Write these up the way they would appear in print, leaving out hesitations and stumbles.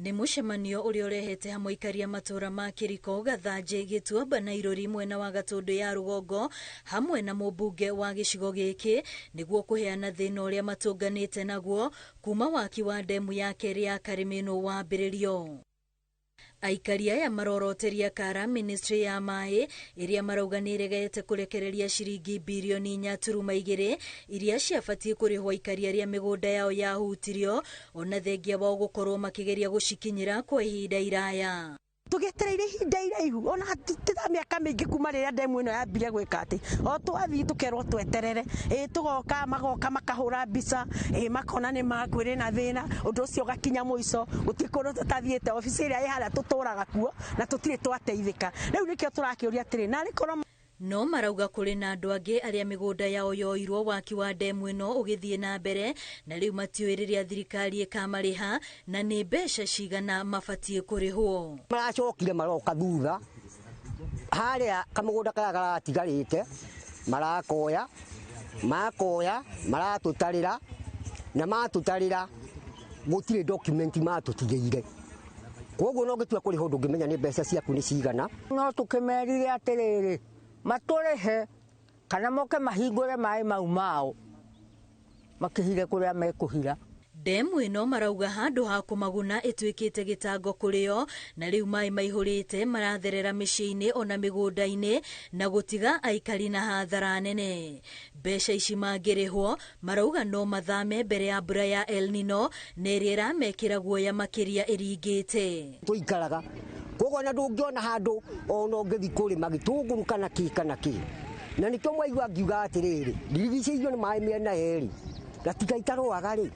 Ni mucemanio uria urehete hamwe ikaria matura ma Kiriko, Gathanji, Gituamba na Irori mwena wa Gatundu ya Rugongo hamwe na mubunge wa gicigo giki niguo kuheana thina uria matunganite naguo kuma waki wa demu ya keri ya Karimeno wambiririo. Aikari aya maroroteria kara ministry ya mai iria marauga niregete kurekereria ciringi bilioni 4.2 iria ciabatie kurihwo aikari aria migunda yao yahutirio ona thengia wao gukorwo makigeria gucikinyira kwa ihinda iraya. Tugetereire ihinda iraihu ona tita miaka mingi kuma riria demu ino yambire gwika ati o twathii tukerwo tweterere tugoka magoka makahura mbica makona ni makwire na thina undu ucio gakinya muico gutikorwo tutathiete ofisi iria ihara tuturaga kuo na tutire twateithika riu nikio turakiuria atiri na rikorwo no marauga kuri na andu angi aria migunda yao yoirwo waki wa demu ino ugithie na mbere na riu matiwiriria thirikari ikamariha na ni mbeca cigana mabatie kurihwo. Maracokire maroka thutha haria kamugunda kaya garatigarite marakoya maratutarira na matutarira gutire document matutigeire koguo no gitua kuri hondu ngimenya ni mbeca ciaku ni cigana no tukimerire atiriri maturehe kana moke mahingure mai mau mao makihire kuria mekuhira. Demu ino marauga handu ha kumaguna itwikite gitango kurio na riu mai maihurite maratherera miciini ona migunda-ini na gutiga aikari na hathara nene. Mbeca ici mangirihwo marauga no mathame mbere ya mbura ya El Nino neria iramekira guoya makiria iringite. Tuikaraga koguo na ndungiona handu ona ungithi kurima gitunguru kana ki na nikio mwaigua ngiuga atiriri ndirigiceirio ni mai miena eri gatigaitarwaga ri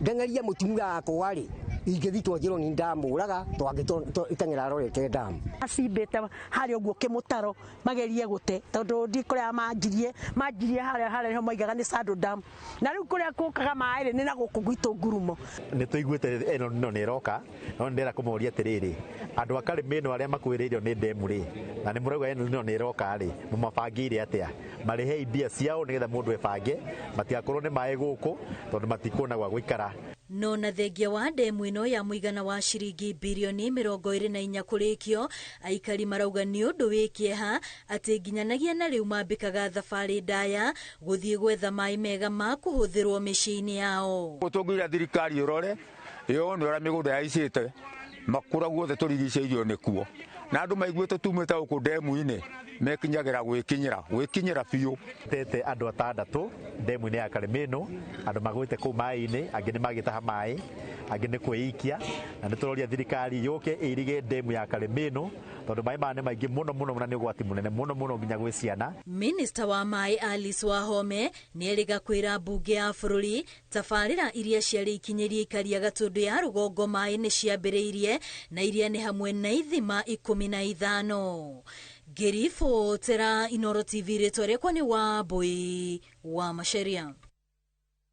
ndengeria mutumia wakwa ri ingithi twanjirwo ni ndamuraga twagitengera rorete ndamu acibite hari uguo kimutaro magerie gute tondu ndikuria manjirie hari ho maigaga ni Sando Dam na riu kuria kukaga mai ni na guku gwitu ngurumo ni tuiguite eno no ni roka no ndera kumuria atiriri andu akari meno aria makwiririo ni demu ri na ni murauga eno no ni roka ri mumabangire atia marihe ibia ciao nigetha mundu ebange matiakorwo ni mai guku tondu matikona gwa guikara. No na thengia wa demu ino ya muigana wa ciringi bilioni 24 kurikio aikari marauga ni undu wikieha ati nginyanagia na riu mambikaga thabari ndaya guthie gwetha mai mega ma kuhuthirwo miciini yao. Tuguira thirikari urore yone ora migunda yaicite makura guothe turigiceirio nikuo na andu maiguite tumite uku demu-ini mekinyagira gwikinyira biu tete andu atandatu demu-ini ya Karimeno andu magwite ku mai-ini angi ni magitaha mai angi ni kwiikia na ni turoria thirikari yuke irige demu ya Karimeno tondu mai mane maingi muno na ni ugwati munene muno nginya gwi ciana. Minister wa mai Alice Wahome ni eriga kwira bunge ya bururi tabarira iria ciari ikinyirie ikaria Gatundu ya Rugongo mai ni ciambiriirie na iria ni hamwe na ithima 15. Gerifo tera Inoro TV retore kwani Wambui wa Macharia.